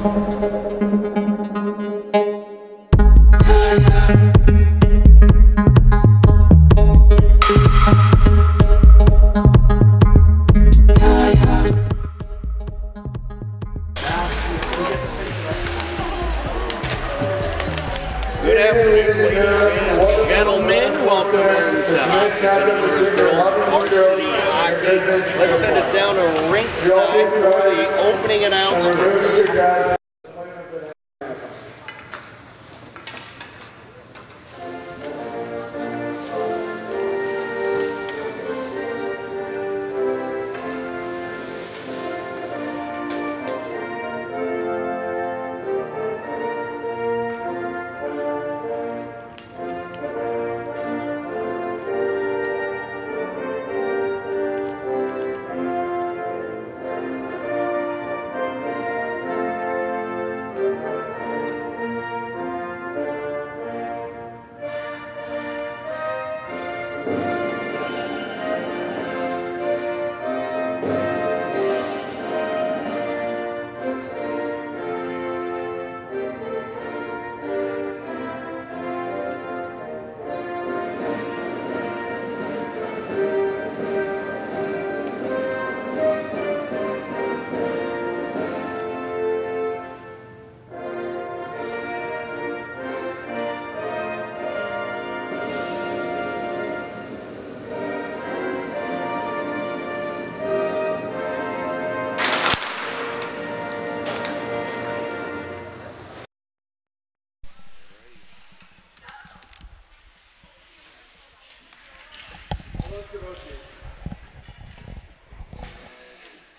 Good afternoon, ladies and gentlemen. Welcome to Hopkinton Girls Varsity Hockey. Let's send it down to ringside for the opening announcements.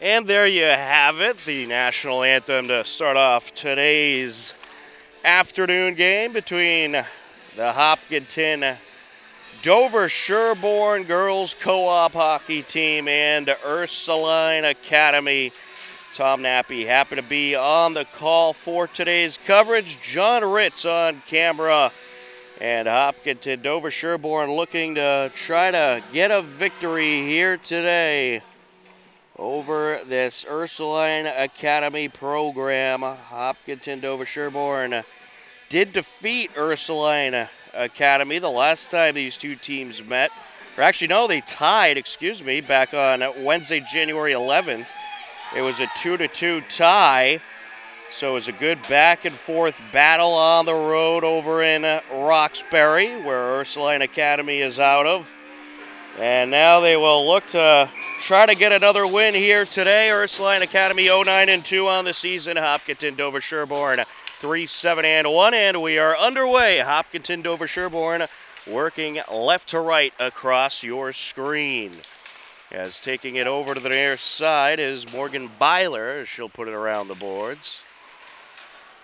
And there you have it, the national anthem to start off today's afternoon game between the Hopkinton Dover Sherborne Girls Co-op Hockey Team and Ursuline Academy. Tom Nappy happy to be on the call for today's coverage. John Ritz on camera. And Hopkinton Dover Sherborne looking to try to get a victory here today over this Ursuline Academy program. Hopkinton Dover Sherborne did defeat Ursuline Academy the last time these two teams met. Or actually, no, they tied, back on Wednesday, January 11th. It was a 2-2 tie. So it was a good back and forth battle on the road over in Roxbury, where Ursuline Academy is out of. And now they will look to try to get another win here today. Ursuline Academy 0-9-2 on the season. Hopkinton Dover Sherborne 3-7-1, and we are underway. Hopkinton Dover Sherborne working left to right across your screen. As taking it over to the near side is Morgan Byler. She'll put it around the boards.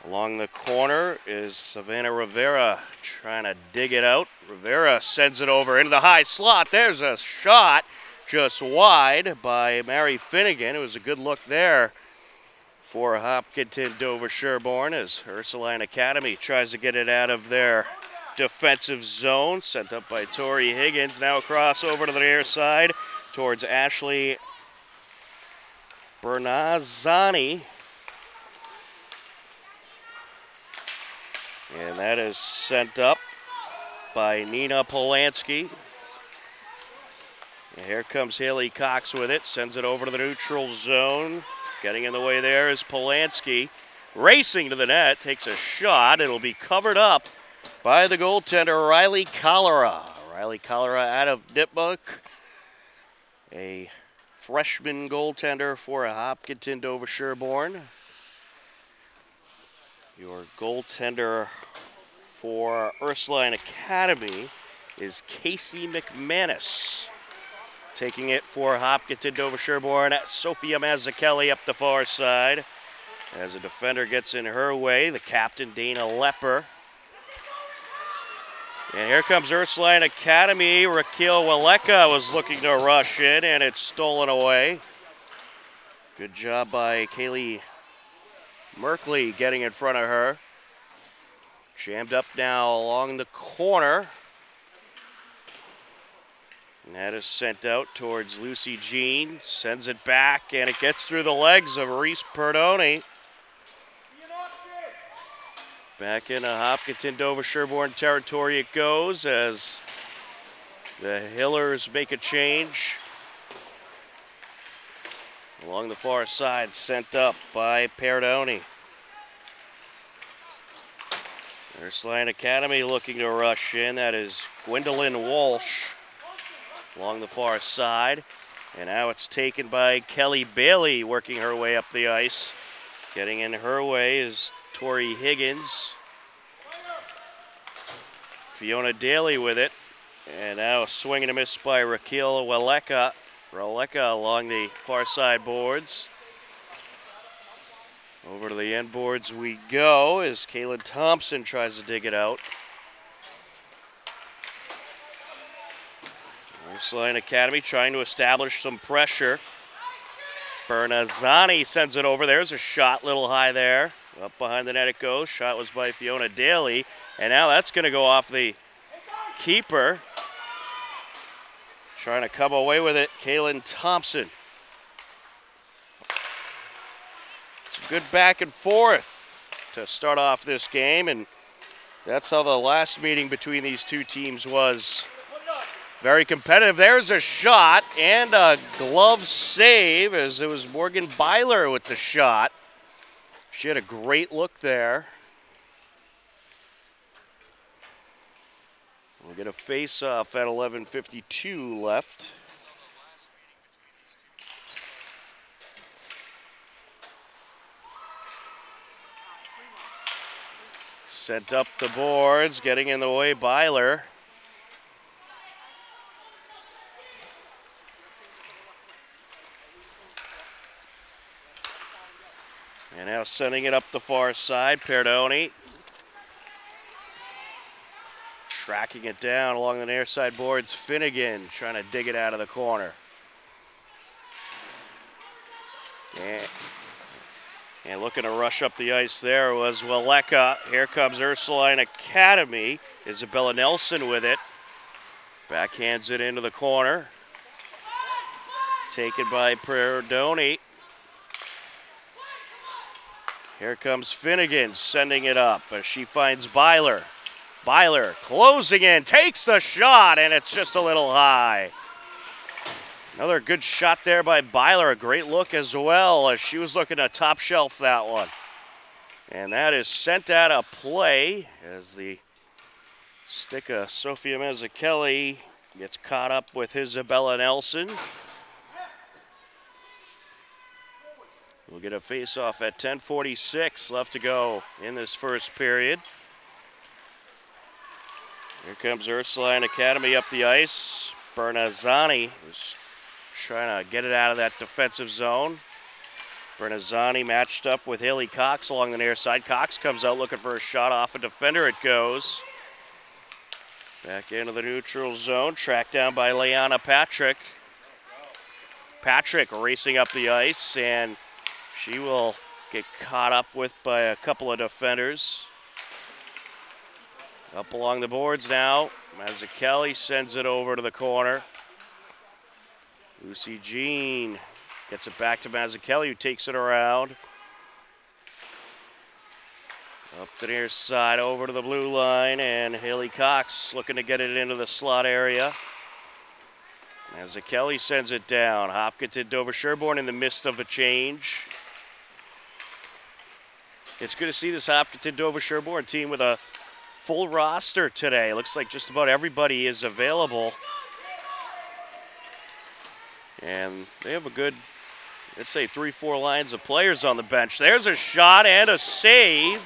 Along the corner is Savannah Rivera trying to dig it out. Rivera sends it over into the high slot. There's a shot just wide by Mary Finnegan. It was a good look there for Hopkinton Dover Sherborne as Ursuline Academy tries to get it out of their defensive zone. Sent up by Tori Higgins. Now across over to the near side towards Ashley Bernazzani. And that is sent up by Nina Polanski. And here comes Haley Cox with it. Sends it over to the neutral zone. Getting in the way there is Polanski. Racing to the net. Takes a shot. It'll be covered up by the goaltender, Riley Cholera. Riley Cholera out of Nipmuc. A freshman goaltender for Hopkinton Dover Sherborne. Your goaltender for Ursuline Academy is Casey McManus. Taking it for Hopkinton Dover Sherborne, Sophia Mazzucchelli up the far side. As a defender gets in her way, the captain, Dana Lepper. And here comes Ursuline Academy. Raquel Waleka was looking to rush in, and it's stolen away. Good job by Kaylee Merkley getting in front of her. Jammed up now along the corner. And that is sent out towards Lucy Jean. Sends it back, and it gets through the legs of Reese Perdoni. Back into Hopkinton, Dover, Sherborne territory it goes as the Hillers make a change. Along the far side, sent up by Perdoni. Ursuline Academy looking to rush in. That is Gwendolyn Walsh along the far side. And now it's taken by Kelly Bailey working her way up the ice. Getting in her way is Tori Higgins. Fiona Daly with it. And now a swing and a miss by Raquel Waleka. Roleka along the far side boards. Over to the end boards we go as Kaylin Thompson tries to dig it out. Ursuline Academy trying to establish some pressure. Bernazzani sends it over. There's a shot, little high there. Up behind the net it goes. Shot was by Fiona Daly. And now that's going to go off the keeper. Trying to come away with it, Kaylin Thompson. Some good back and forth to start off this game, and that's how the last meeting between these two teams was. Very competitive. There's a shot and a glove save as it was Morgan Byler with the shot. She had a great look there. We'll get a face-off at 11:52 left. Sent up the boards, getting in the way, Byler. And now sending it up the far side, Perdoni. Tracking it down along the near side boards, Finnegan trying to dig it out of the corner. And looking to rush up the ice there was Waleka. Here comes Ursuline Academy. Isabella Nelson with it. Backhands it into the corner. Taken by Perdoni. Here comes Finnegan sending it up as she finds Byler. Byler closing in, takes the shot, and it's just a little high. Another good shot there by Byler. A great look as well as she was looking to top shelf that one. And that is sent out of play as the stick of Sophia Mazzucchelli gets caught up with Isabella Nelson. We'll get a face-off at 10:46 left to go in this first period. Here comes Ursuline Academy up the ice. Bernazzani is trying to get it out of that defensive zone. Bernazzani matched up with Haley Cox along the near side. Cox comes out looking for a shot off a defender. It goes. Back into the neutral zone. Tracked down by Leanna Patrick. Patrick racing up the ice, and she will get caught up with by a couple of defenders. Up along the boards now. Mazzucchelli sends it over to the corner. Lucy Jean gets it back to Mazzucchelli, who takes it around. Up the near side over to the blue line, and Haley Cox looking to get it into the slot area. Mazzucchelli sends it down. Hopkinton, Dover, Sherborne in the midst of a change. It's good to see this Hopkinton, Dover, Sherborne team with a full roster today. Looks like just about everybody is available. And they have a good, let's say, 3-4 lines of players on the bench. There's a shot and a save.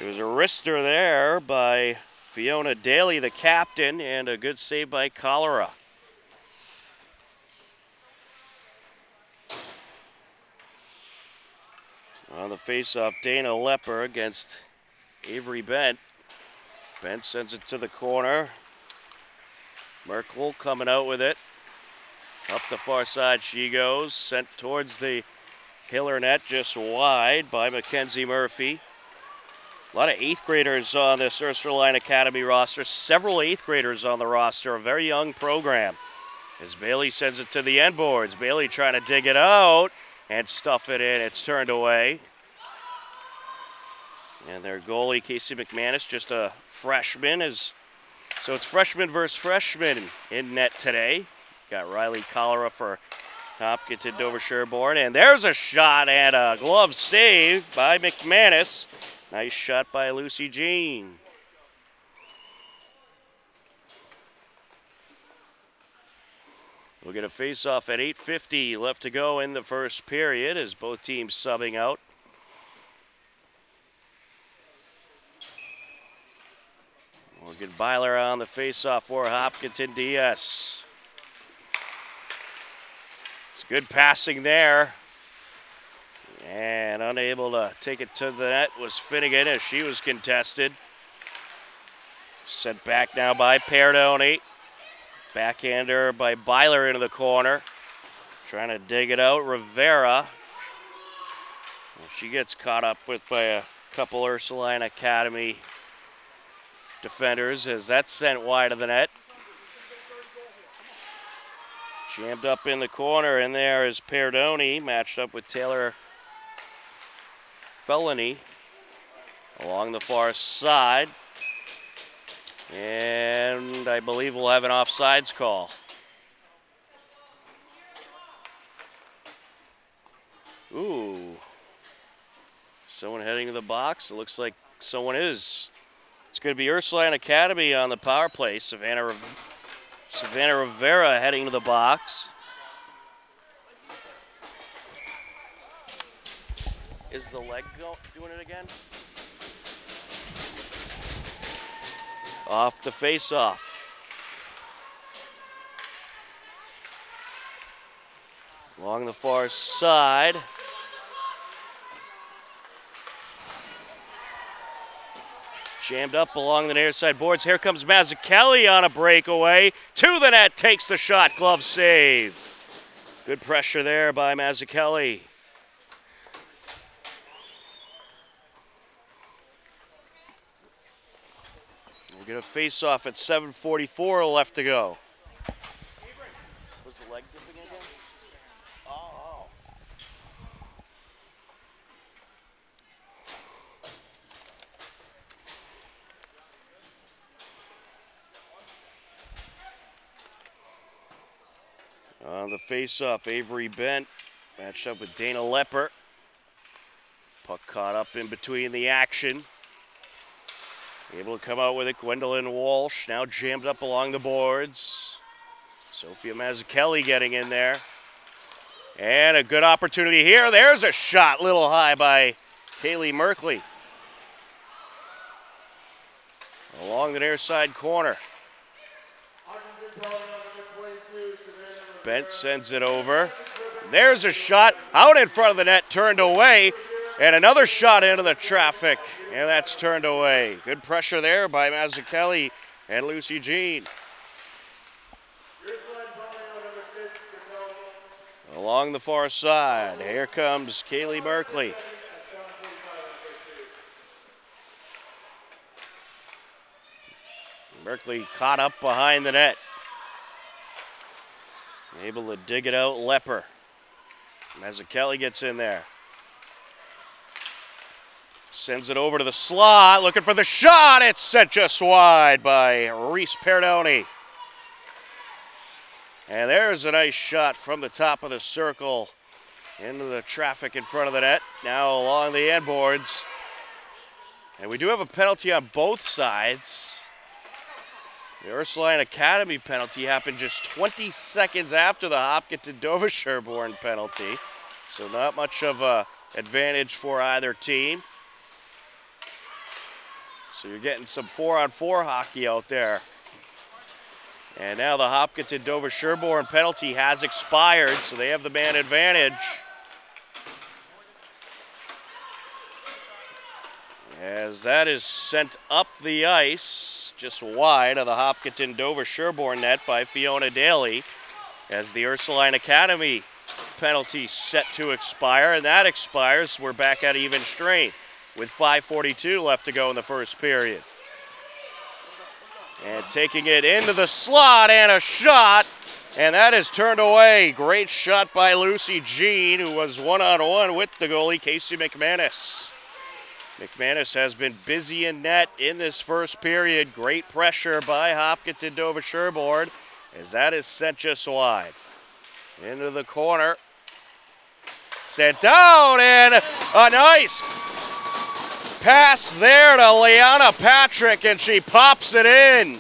It was a wrister there by Fiona Daly, the captain, and a good save by Cholera. On the faceoff, Dana Lepper against Avery Bent. Bent sends it to the corner. Merkel coming out with it. Up the far side she goes. Sent towards the Hiller net, just wide by Mackenzie Murphy. A lot of 8th graders on this Ursuline Academy roster. Several 8th graders on the roster. A very young program. As Bailey sends it to the end boards. Bailey trying to dig it out and stuff it in. It's turned away. And their goalie, Casey McManus, just a freshman. So it's freshman versus freshman in net today. Got Riley Cholera for Hopkinton Dover Sherborne. And there's a shot and a glove save by McManus. Nice shot by Lucy Jean. We'll get a face-off at 8:50 left to go in the first period as both teams subbing out. We'll get Byler on the face-off for Hopkinton DS. It's good passing there. And unable to take it to the net was Finnegan as she was contested. Sent back now by Perdoni. Backhander by Byler into the corner. Trying to dig it out. Rivera. She gets caught up with by a couple Ursuline Academy defenders as that's sent wide of the net. Jammed up in the corner, and there is Perdoni matched up with Taylor Felony along the far side. And I believe we'll have an offsides call. Ooh. Someone heading to the box. It looks like someone is. It's going to be Ursuline Academy on the power play. Savannah Rivera heading to the box. Is the leg doing it again? Off the face-off. Along the far side. Jammed up along the near side boards. Here comes Mazzucchelli on a breakaway. To the net, takes the shot, glove save. Good pressure there by Mazzucchelli. We'll get a face-off at 7:44 left to go. Was the leg dipping again? Oh. On the face-off, Avery Bent matched up with Dana Lepper. Puck caught up in between the action. Able to come out with it, Gwendolyn Walsh, now jammed up along the boards. Sophia Mazzucchelli getting in there. And a good opportunity here. There's a shot, little high by Kaylee Merkley. Along the near side corner. Bent sends it over. There's a shot out in front of the net, turned away. And another shot into the traffic, and that's turned away. Good pressure there by Mazzucchelli and Lucy Jean. Along the far side, here comes Kaylee Merkley. Merkley caught up behind the net. Able to dig it out, Lepper. Mazzucchelli gets in there. Sends it over to the slot, looking for the shot. It's sent just wide by Reese Perdoni. And there's a nice shot from the top of the circle into the traffic in front of the net. Now along the end boards. And we do have a penalty on both sides. The Ursuline Academy penalty happened just 20 seconds after the Hopkinton Dover Sherborne penalty. So not much of an advantage for either team. So you're getting some 4-on-4 hockey out there. And now the Hopkinton Dover Sherborne penalty has expired, so they have the man advantage. As that is sent up the ice, just wide of the Hopkinton Dover Sherborne net by Fiona Daly, as the Ursuline Academy penalty set to expire, and that expires. We're back at even strength with 5:42 left to go in the first period. And taking it into the slot and a shot, and that is turned away. Great shot by Lucy Jean, who was one-on-one with the goalie, Casey McManus. McManus has been busy in net in this first period. Great pressure by Hopkinton Dover Sherborne as that is sent just wide. Into the corner. Sent down, and a nice pass there to Liana Patrick, and she pops it in.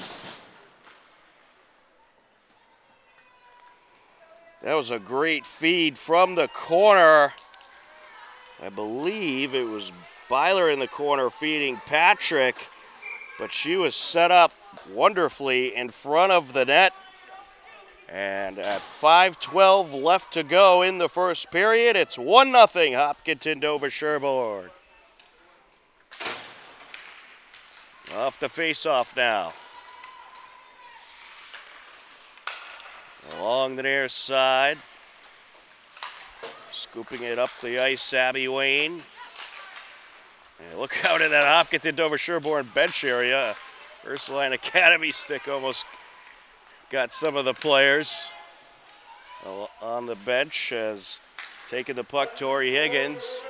That was a great feed from the corner. I believe it was Byler in the corner feeding Patrick, but she was set up wonderfully in front of the net. And at 5:12 left to go in the first period, it's 1-0 Hopkinton Dover Sherborne. Off the face-off now. Along the near side. Scooping it up the ice, Abby Wayne. And look out at that Hopkinton Dover Sherborne bench area. Ursuline Academy stick almost got some of the players on the bench as taking the puck, Tori Higgins.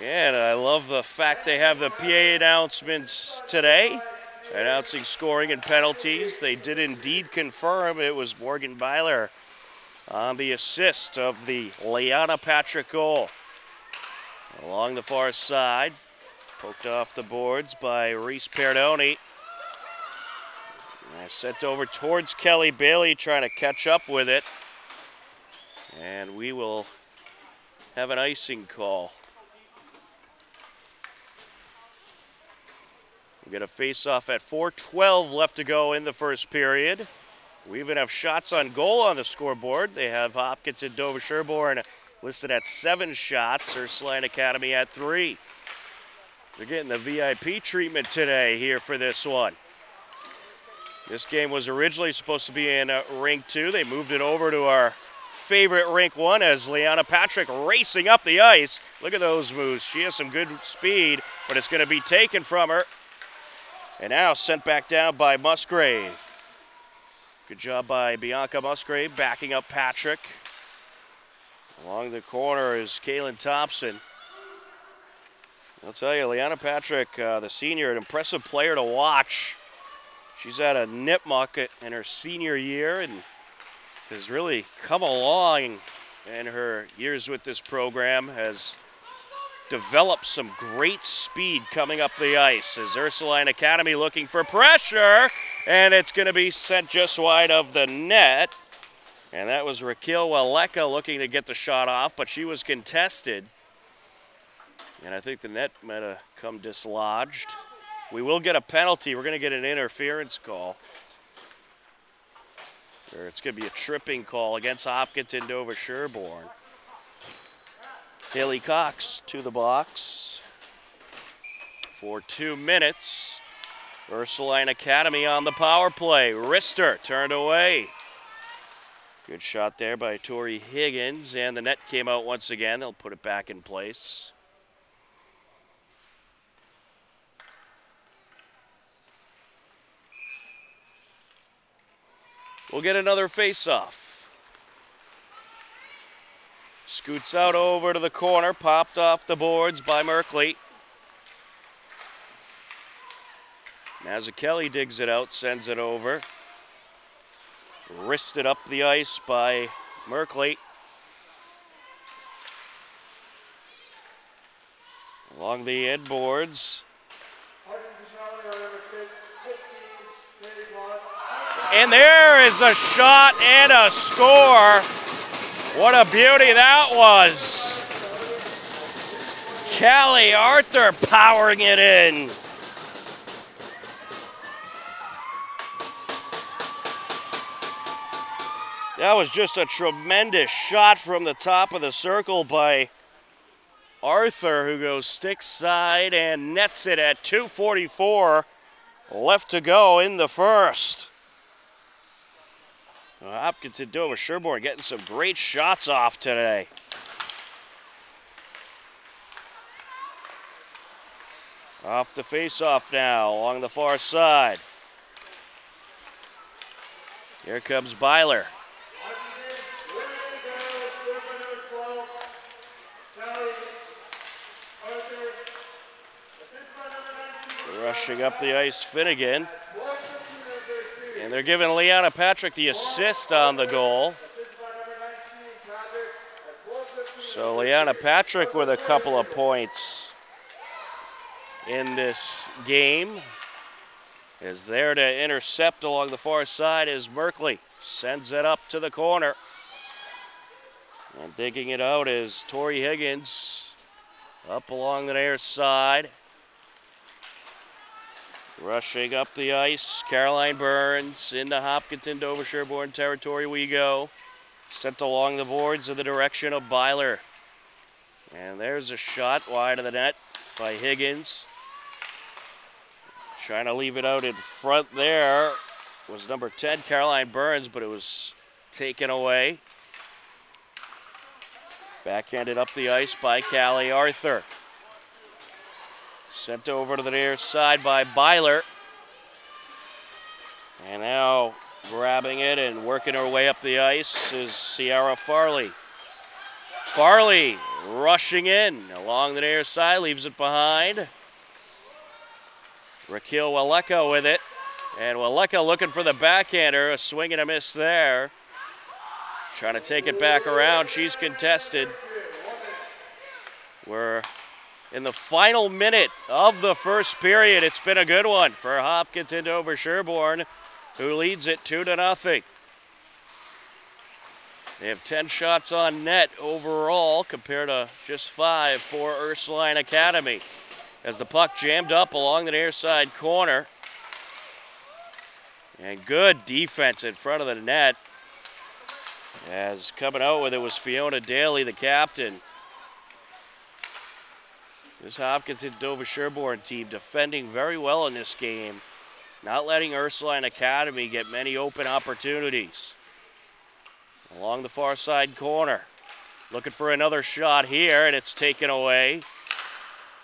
And I love the fact they have the PA announcements today, announcing scoring and penalties. They did indeed confirm it was Morgan Byler on the assist of the Liana Patrick goal. Along the far side, poked off the boards by Reese Perdoni. Sent over towards Kelly Bailey, trying to catch up with it. And we will have an icing call. We get a face-off at 4:12 left to go in the first period. We even have shots on goal on the scoreboard. They have Hopkinton Dover Sherborne listed at 7 shots, Ursuline Academy at 3. They're getting the VIP treatment today here for this one. This game was originally supposed to be in Rink 2. They moved it over to our favorite Rink 1 as Liana Patrick racing up the ice. Look at those moves. She has some good speed, but it's going to be taken from her. And now sent back down by Musgrave. Good job by Bianca Musgrave backing up Patrick. Along the corner is Kaylin Thompson. I'll tell you, Liana Patrick, the senior, an impressive player to watch. She's at a Nipmuc in her senior year and has really come along in her years with this program, has developed some great speed coming up the ice as Ursuline Academy looking for pressure, and it's going to be sent just wide of the net. And that was Raquel Waleka looking to get the shot off, but she was contested. And I think the net might have come dislodged. We will get a penalty. We're going to get an interference call. Or it's going to be a tripping call against Hopkinton Dover Sherborne. Haley Cox to the box for 2 minutes. Ursuline Academy on the power play. Rister turned away. Good shot there by Tori Higgins, and the net came out once again. They'll put it back in place. We'll get another face-off. Scoots out over to the corner, popped off the boards by Merkley. Mazzucchelli digs it out, sends it over. Wristed up the ice by Merkley. Along the end boards. And there is a shot and a score. What a beauty that was. Callie Arthur powering it in. That was just a tremendous shot from the top of the circle by Arthur, who goes stick side and nets it at 2:44 left to go in the first. Hopkinton Dover Sherborne getting some great shots off today. Off the face-off now along the far side. Here comes Byler. Rushing up the ice, Finnegan. And they're giving Liana Patrick the assist on the goal. So Liana Patrick with a couple of points in this game. Is there to intercept along the far side is Merkley. Sends it up to the corner. And digging it out is Tori Higgins. Up along the near side. Rushing up the ice, Caroline Burns into Hopkinton, Dover Sherborne territory we go. Sent along the boards in the direction of Byler. And there's a shot wide of the net by Higgins. Trying to leave it out in front there was number 10, Caroline Burns, but it was taken away. Backhanded up the ice by Callie Arthur. Sent over to the near side by Byler. And now grabbing it and working her way up the ice is Sierra Farley. Farley rushing in along the near side, leaves it behind. Raquel Waleka with it. And Waleka looking for the backhander, a swing and a miss there. Trying to take it back around, she's contested. We're in the final minute of the first period. It's been a good one for Hopkinton Dover Sherborne, who leads it 2-0. They have 10 shots on net overall compared to just 5 for Ursuline Academy. As the puck jammed up along the near side corner. And good defense in front of the net. As coming out with it was Fiona Daly, the captain. This Hopkinton Dover Sherborne team defending very well in this game. Not letting Ursuline Academy get many open opportunities. Along the far side corner. Looking for another shot here, and it's taken away.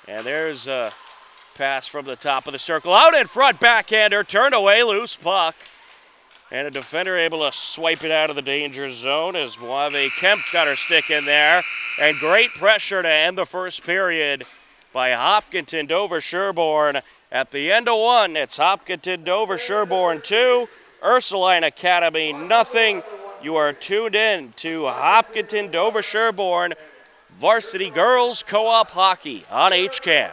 And there's a pass from the top of the circle. Out in front, backhander, turned away, loose puck. And a defender able to swipe it out of the danger zone as Moave Kemp got her stick in there. And great pressure to end the first period by Hopkinton Dover Sherborne. At the end of one, it's Hopkinton Dover Sherborne 2, Ursuline Academy nothing. You are tuned in to Hopkinton Dover Sherborne Varsity Girls Co-op Hockey on HCAM.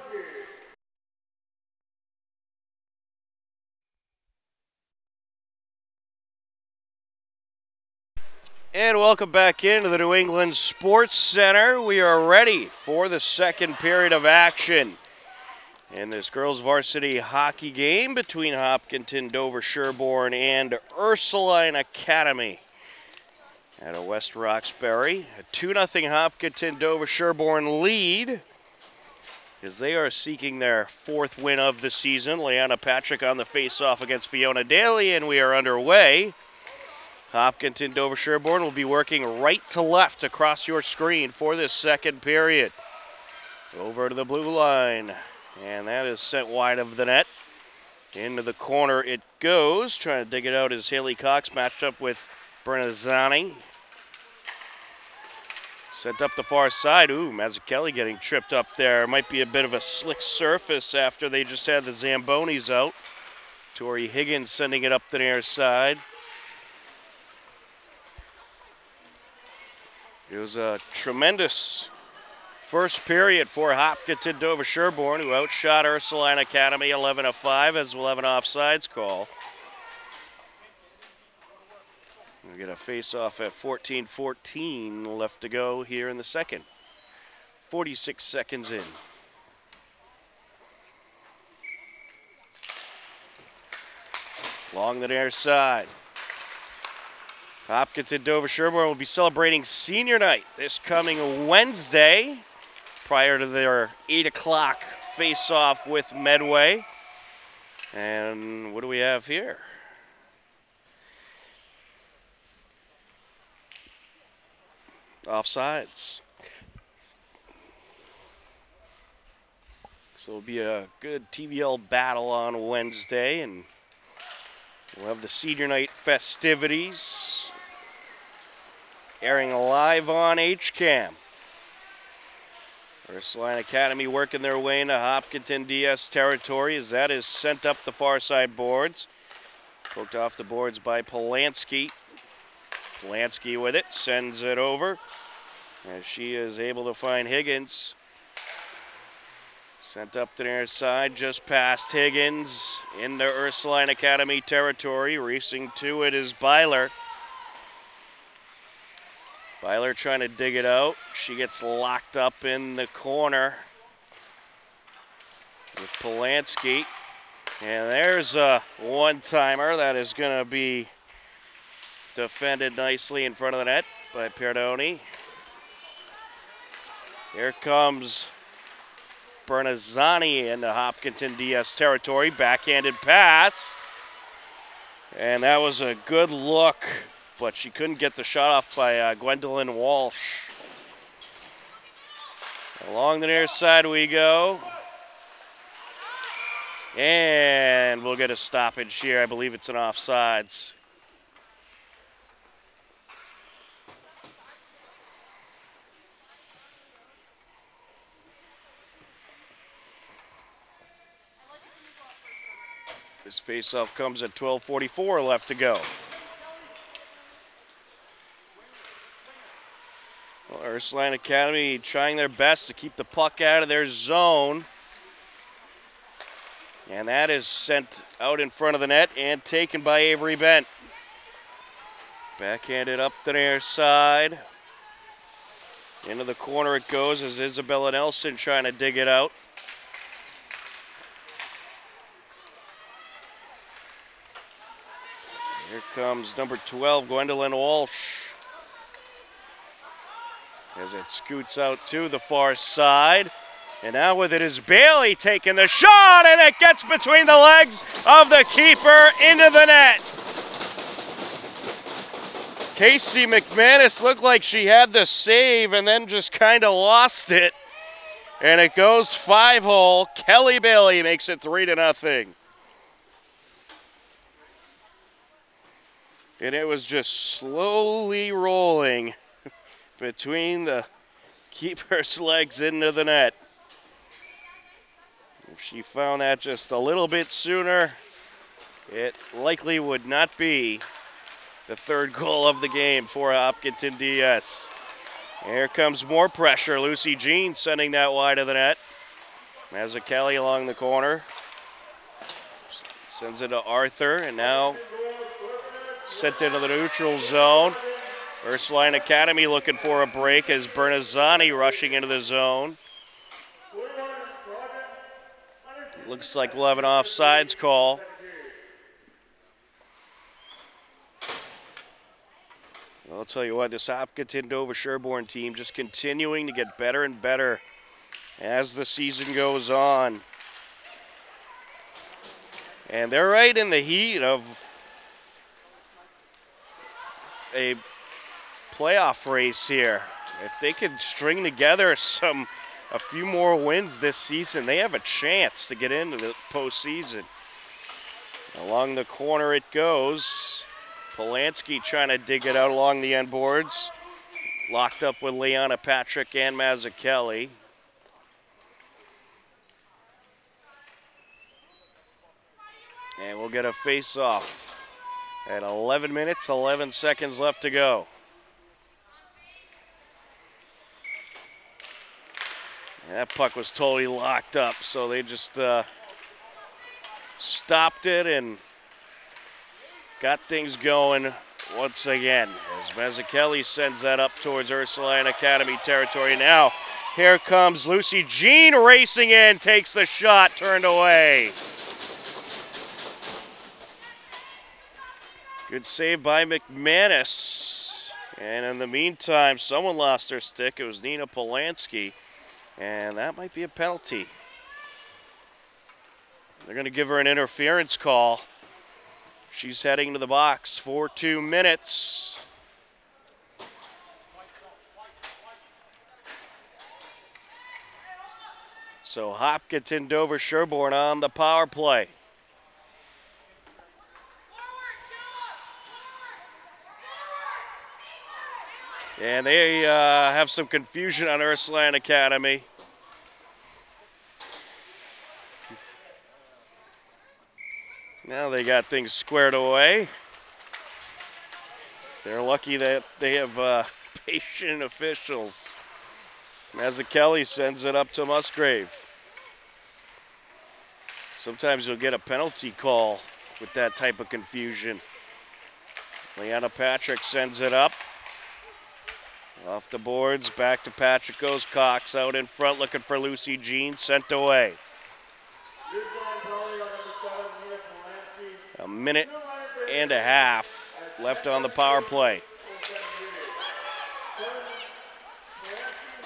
And welcome back into the New England Sports Center. We are ready for the second period of action in this girls varsity hockey game between Hopkinton Dover Sherborne and Ursuline Academy at a West Roxbury. A 2-0 Hopkinton Dover Sherborne lead as they are seeking their fourth win of the season. Liana Patrick on the face-off against Fiona Daly, and we are underway. Hopkinton Dover Sherborne will be working right to left across your screen for this second period. Over to the blue line, and that is sent wide of the net. Into the corner it goes. Trying to dig it out is Haley Cox, matched up with Bernazzani. Sent up the far side. Ooh, Mazzucchelli getting tripped up there. Might be a bit of a slick surface after they just had the Zambonis out. Tori Higgins sending it up the near side. It was a tremendous first period for Hopkinton Dover Sherborne, who outshot Ursuline Academy 11-5, as we'll have an offsides call. We get a face-off at 14-14 left to go here in the second. 46 seconds in. Along the near side. Hopkinton Dover Sherborne will be celebrating senior night this coming Wednesday prior to their 8 o'clock face-off with Medway. And what do we have here? Offsides. So it'll be a good TVL battle on Wednesday, and we'll have the senior night festivities airing live on HCAM. Ursuline Academy working their way into Hopkinton DS territory as that is sent up the far side boards. Poked off the boards by Polanski. Polanski with it, sends it over. As she is able to find Higgins. Sent up the near side, just past Higgins into Ursuline Academy territory. Racing to it is Byler. Byler trying to dig it out. She gets locked up in the corner with Polanski. And there's a one-timer that is going to be defended nicely in front of the net by Perdoni. Here comes Bernazzani into Hopkinton DS territory. Backhanded pass. And that was a good look, but she couldn't get the shot off by Gwendolyn Walsh. Along the near side we go. And we'll get a stoppage here. I believe it's an offsides. This faceoff comes at 12:44 left to go. Well, Ursuline Academy trying their best to keep the puck out of their zone. And that is sent out in front of the net and taken by Avery Bent. Backhanded up the near side. Into the corner it goes as Isabella Nelson trying to dig it out. Here comes number 12, Gwendolyn Walsh. As it scoots out to the far side. And now with it is Bailey taking the shot, and it gets between the legs of the keeper into the net. Casey McManus looked like she had the save and then just kind of lost it. And it goes 5-hole. Kelly Bailey makes it 3-0. And it was just slowly rolling between the keeper's legs into the net. If she found that just a little bit sooner, it likely would not be the third goal of the game for Hopkinton DS. Here comes more pressure. Lucy Jean sending that wide of the net. Mazzucchelli along the corner. Sends it to Arthur, and now sent into the neutral zone. Ursuline Academy looking for a break as Bernazzani rushing into the zone. Looks like we'll have an offsides call. I'll tell you what, this Hopkinton Dover Sherborne team just continuing to get better and better as the season goes on. And they're right in the heat of a playoff race here. If they could string together a few more wins this season, they have a chance to get into the postseason. Along the corner it goes. Polanski trying to dig it out along the end boards. Locked up with Liana Patrick and Mazzucchelli. And we'll get a face-off at 11 minutes, 11 seconds left to go. And that puck was totally locked up, so they just stopped it and got things going once again. As Mazzucchelli sends that up towards Ursuline Academy territory. Now, here comes Lucy Jean racing in, takes the shot, turned away. Good save by McManus. And in the meantime, someone lost their stick. It was Nina Polanski. And that might be a penalty. They're going to give her an interference call. She's heading to the box for 2 minutes. So Hopkinton Dover Sherborne on the power play. And they have some confusion on Ursuline Academy. Now they got things squared away. They're lucky that they have patient officials. Mazzucchelli sends it up to Musgrave. Sometimes you'll get a penalty call with that type of confusion. Leanna Patrick sends it up. Off the boards, back to Patrick goes. Cox out in front looking for Lucy Jean, sent away. A minute and a half left on the power play.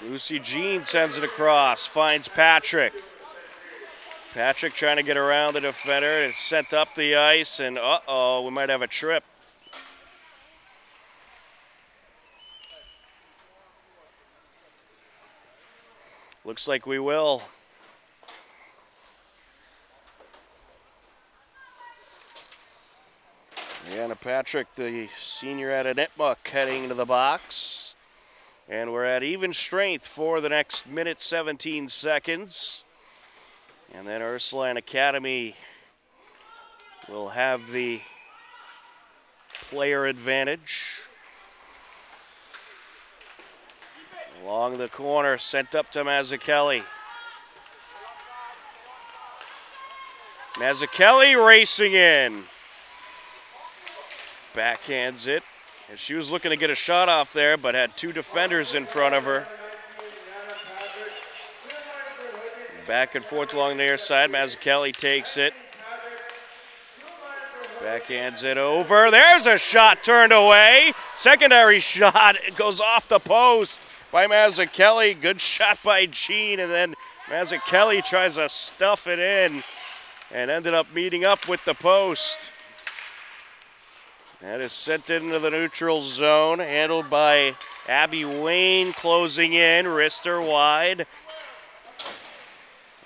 Lucy Jean sends it across, finds Patrick. Patrick trying to get around the defender. It's sent up the ice, and uh-oh, we might have a trip. Looks like we will. Leanna Patrick, the senior out of Nipmuc, heading into the box. And we're at even strength for the next minute, 17 seconds. And then Ursuline Academy will have the player advantage. Along the corner, sent up to Mazzucchelli. Mazzucchelli racing in. Backhands it. And she was looking to get a shot off there, but had two defenders in front of her. Back and forth along the near side. Mazzucchelli takes it. Backhands it over. There's a shot turned away. Secondary shot. It goes off the post by Mazzucchelli. Good shot by Jean. And then Mazzucchelli tries to stuff it in and ended up meeting up with the post. That is sent into the neutral zone. Handled by Abby Wayne, closing in. Wrister wide.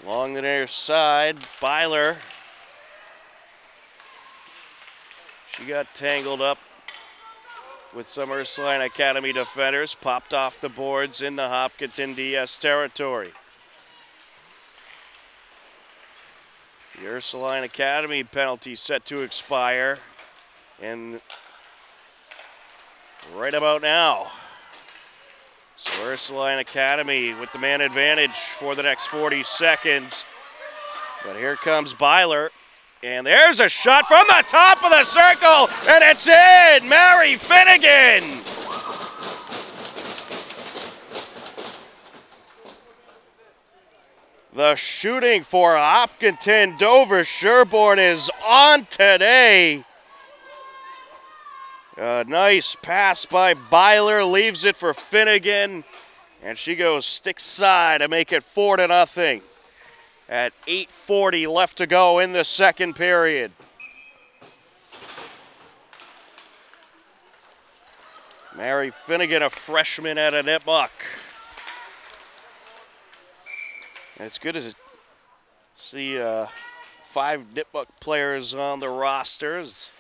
Along the near side, Byler. She got tangled up with some Ursuline Academy defenders. Popped off the boards in the Hopkinton DS territory. The Ursuline Academy penalty set to expire. And right about now. So Ursuline Academy with the man advantage for the next 40 seconds. But here comes Byler. And there's a shot from the top of the circle. And it's in! Mary Finnegan! The shooting for Hopkinton Dover Sherborne is on today. A nice pass by Byler, leaves it for Finnegan, and she goes stick side to make it 4-0 at 8:40 left to go in the second period. Mary Finnegan, a freshman out of Nipmuc. It's good to see 5 Nipmuc players on the rosters.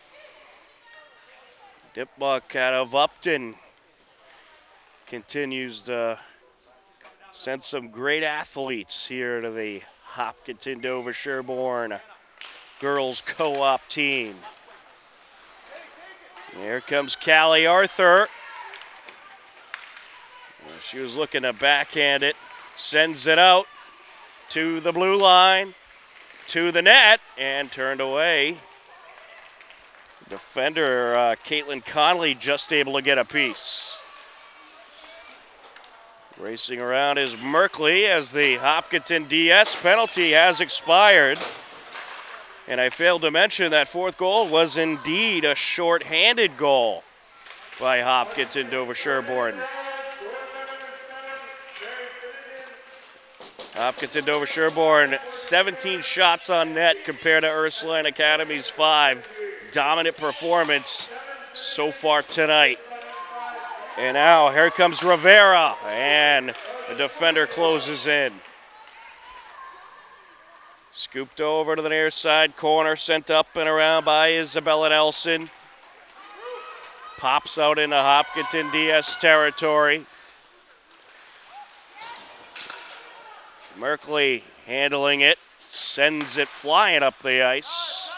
Nipmuc out of Upton continues to send some great athletes here to the Hopkinton Dover Sherborne girls co-op team. Here comes Callie Arthur. She was looking to backhand it, sends it out to the blue line, to the net, and turned away. Defender Caitlin Connolly just able to get a piece. Racing around is Merkley as the Hopkinton DS penalty has expired. And I failed to mention that fourth goal was indeed a short-handed goal by Hopkinton Dover Sherborne. Hopkinton Dover Sherborne, 17 shots on net compared to Ursuline Academy's 5. Dominant performance so far tonight. And now here comes Rivera, and the defender closes in. Scooped over to the near side corner, sent up and around by Isabella Nelson. Pops out into Hopkinton DS territory. Merkley handling it, sends it flying up the ice.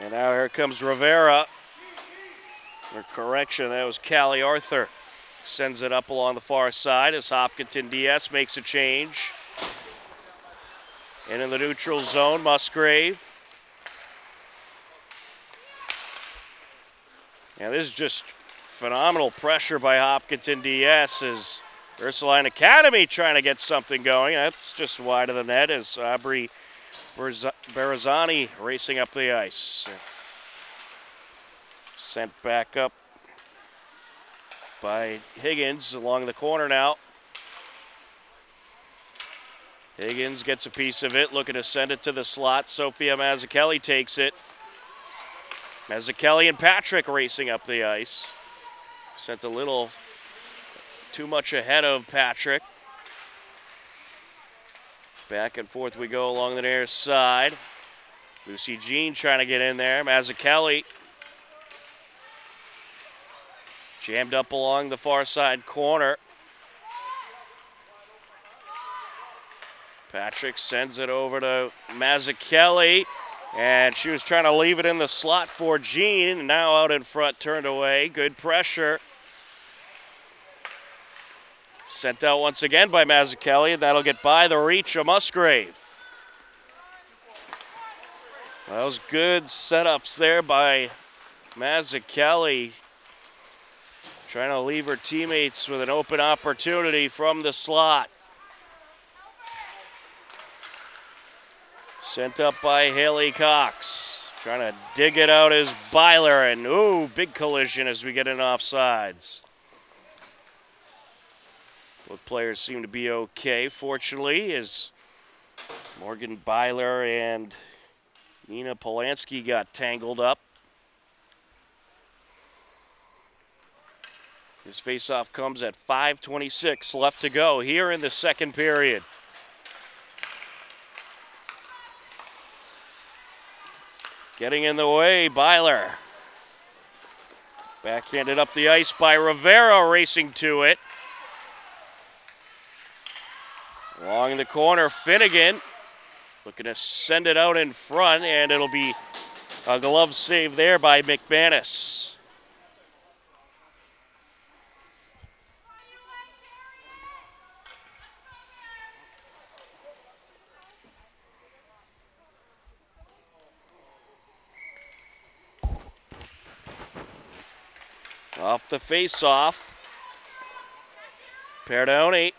And now here comes Rivera. Or correction, that was Callie Arthur. Sends it up along the far side as Hopkinton DS makes a change. And in the neutral zone, Musgrave. And this is just phenomenal pressure by Hopkinton DS as Ursuline Academy trying to get something going. That's just wide of the net as Aubrey Barazani racing up the ice. Sent back up by Higgins along the corner now. Higgins gets a piece of it, looking to send it to the slot. Sophia Mazzucchelli takes it. Mazzucchelli and Patrick racing up the ice. Sent a little too much ahead of Patrick. Back and forth we go along the near side. Lucy Jean trying to get in there. Mazzucchelli jammed up along the far side corner. Patrick sends it over to Mazzucchelli, and she was trying to leave it in the slot for Jean. Now out in front, turned away. Good pressure. Sent out once again by Mazzucchelli, and that'll get by the reach of Musgrave. Those good setups there by Mazzucchelli, trying to leave her teammates with an open opportunity from the slot. Sent up by Haley Cox. Trying to dig it out is Byler, and ooh, big collision as we get in offsides. Both players seem to be okay, fortunately, as Morgan Byler and Nina Polanski got tangled up. His faceoff comes at 5:26 left to go here in the second period. Getting in the way, Byler. Backhanded up the ice by Rivera, racing to it. Along the corner, Finnegan looking to send it out in front, and it'll be a glove save there by McManus. Off the face-off, Perdoni.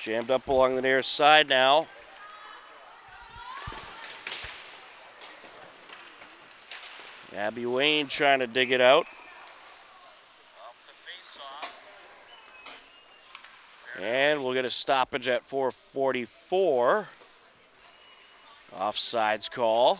Jammed up along the near side now. Abby Wayne trying to dig it out. Off the face-off. And we'll get a stoppage at 4:44. Offsides call.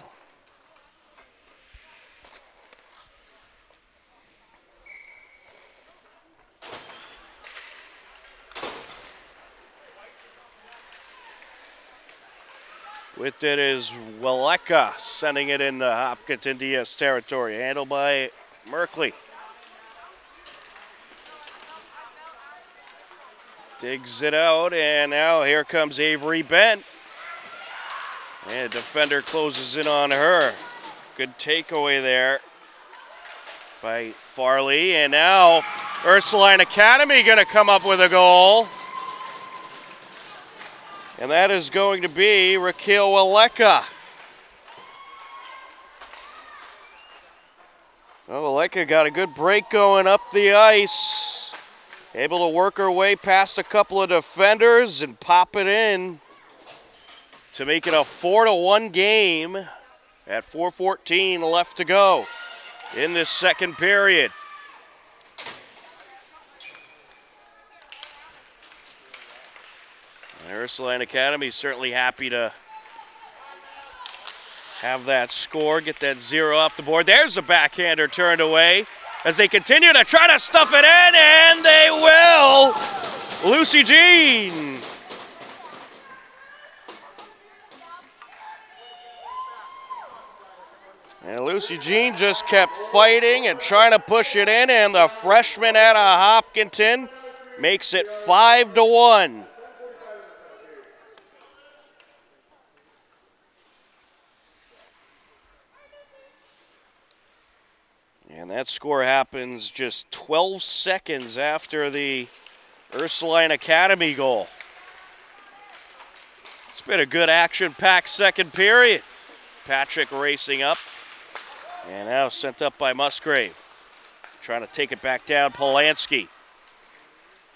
With it is Weleka, sending it into Hopkinton DS territory. Handled by Merkley. Digs it out, and now here comes Avery Bent. And the defender closes in on her. Good takeaway there by Farley. And now Ursuline Academy going to come up with a goal. And that is going to be Raquel Weleka. Well, Weleka got a good break going up the ice. Able to work her way past a couple of defenders and pop it in to make it a 4-1 game at 4:14 left to go in this second period. And Ursuline Academy certainly happy to have that score, get that 0 off the board. There's a backhander turned away as they continue to try to stuff it in, and they will. Lucy Jean. And Lucy Jean just kept fighting and trying to push it in, and the freshman out of Hopkinton makes it 5-1. And that score happens just 12 seconds after the Ursuline Academy goal. It's been a good action-packed second period. Patrick racing up. And now sent up by Musgrave. Trying to take it back down, Polanski.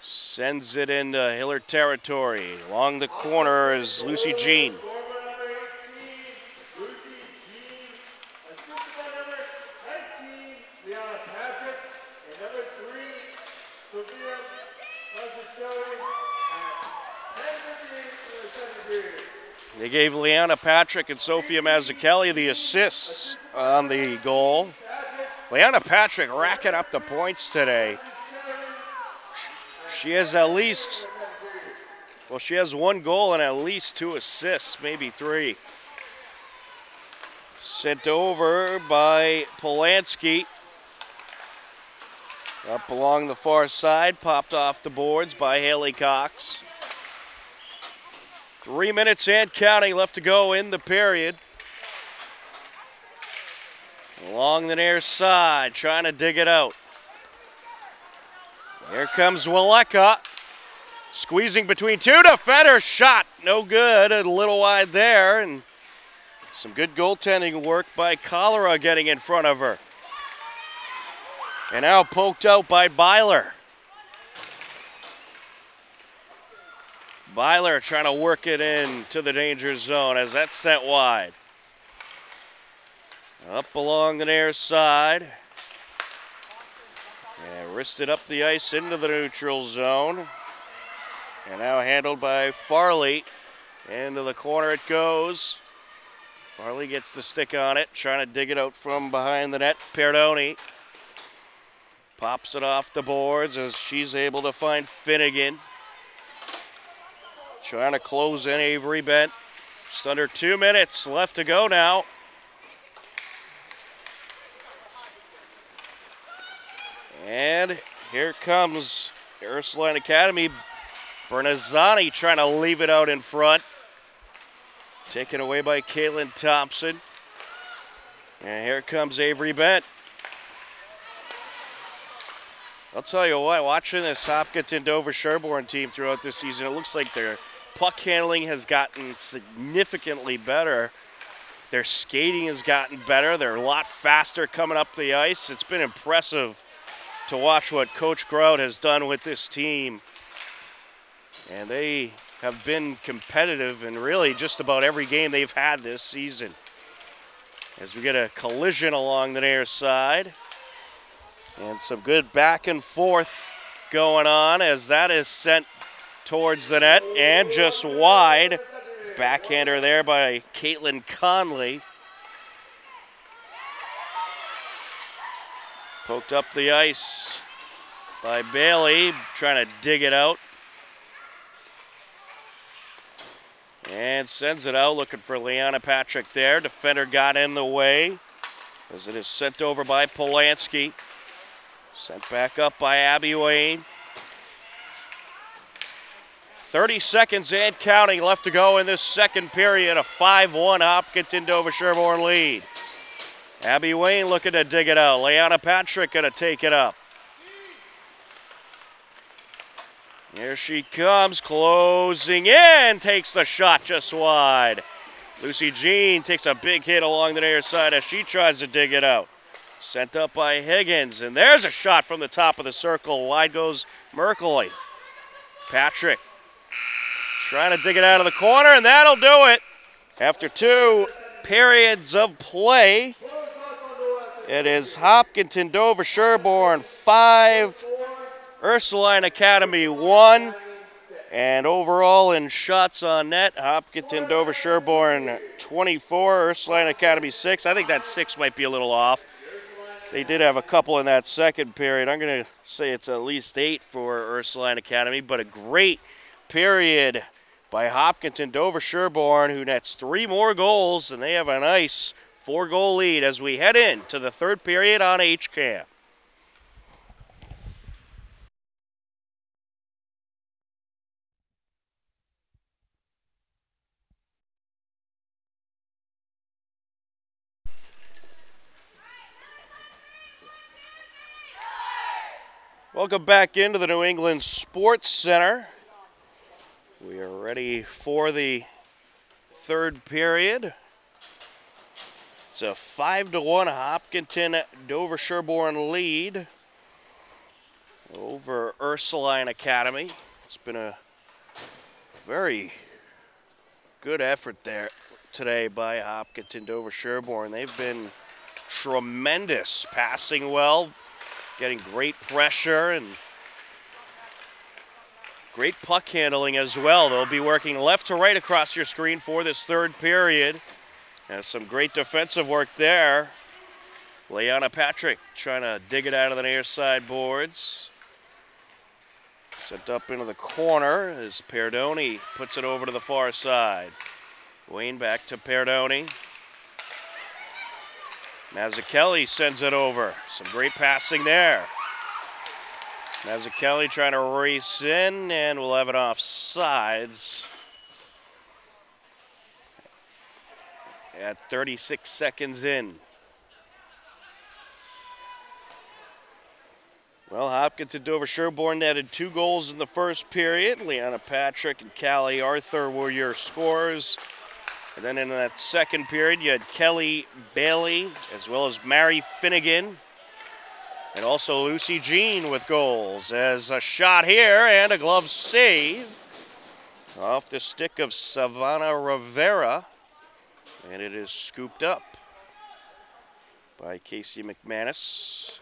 Sends it into Hillard territory. Along the corner is Lucy Jean. They gave Leanna Patrick and Sophia Mazzucchelli the assists on the goal. Leanna Patrick racking up the points today. She has at least, well, she has 1 goal and at least 2 assists, maybe 3. Sent over by Polanski. Up along the far side, popped off the boards by Haley Cox. 3 minutes and counting left to go in the period. Along the near side, trying to dig it out. Here comes Waleka. Squeezing between 2 defenders. Shot, no good. A little wide there. And some good goaltending work by Cholera getting in front of her. And now poked out by Byler. Byler trying to work it into the danger zone as that's sent wide. Up along the near side. And wristed up the ice into the neutral zone. And now handled by Farley. Into the corner it goes. Farley gets the stick on it, trying to dig it out from behind the net. Perdoni pops it off the boards as she's able to find Finnegan. Trying to close in Avery Bent. Just under 2 minutes left to go now. And here comes Ursuline Academy. Bernazzani trying to leave it out in front. Taken away by Caitlin Thompson. And here comes Avery Bent. I'll tell you what, watching this Hopkinton Dover Sherborne team throughout this season, it looks like their puck handling has gotten significantly better. Their skating has gotten better. They're a lot faster coming up the ice. It's been impressive to watch what Coach Grout has done with this team. And they have been competitive in really just about every game they've had this season. As we get a collision along the near side. And some good back and forth going on as that is sent towards the net and just wide. Backhander there by Caitlin Conley. Poked up the ice by Bailey, trying to dig it out. And sends it out, looking for Leanna Patrick there. Defender got in the way as it is sent over by Polanski. Sent back up by Abby Wayne. 30 seconds and counting left to go in this second period. A 5-1 Hopkinton Dover Sherborne lead. Abby Wayne looking to dig it out. Leanna Patrick going to take it up. Here she comes, closing in, takes the shot just wide. Lucy Jean takes a big hit along the near side as she tries to dig it out. Sent up by Higgins, and there's a shot from the top of the circle. Wide goes Merkley. Patrick trying to dig it out of the corner, and that'll do it. After 2 periods of play, it is Hopkinton Dover Sherborne 5, Ursuline Academy 1, and overall in shots on net, Hopkinton Dover Sherborne 24, Ursuline Academy 6. I think that 6 might be a little off. They did have a couple in that second period. I'm going to say it's at least 8 for Ursuline Academy, but a great period by Hopkinton Dover Sherborne, who nets 3 more goals, and they have a nice 4-goal lead as we head into the third period on HCAM. Welcome back into the New England Sports Center. We are ready for the third period. It's a 5-1 Hopkinton Dover Sherborne lead over Ursuline Academy. It's been a very good effort there today by Hopkinton Dover Sherborne. They've been tremendous, passing well, getting great pressure and great puck handling as well. They'll be working left to right across your screen for this third period. And some great defensive work there. Leanna Patrick trying to dig it out of the near side boards. Sent up into the corner as Perdoni puts it over to the far side. Wayne back to Perdoni. Mazzucchelli sends it over. Some great passing there. Mazzucchelli trying to race in, and we'll have it off sides at 36 seconds in. Well, Hopkinton Dover Sherborne netted 2 goals in the first period. Leanna Patrick and Callie Arthur were your scorers. And then in that second period, you had Kelly Bailey as well as Mary Finnegan. And also Lucy Jean with goals. As a shot here and a glove save off the stick of Savannah Rivera. And it is scooped up by Casey McManus.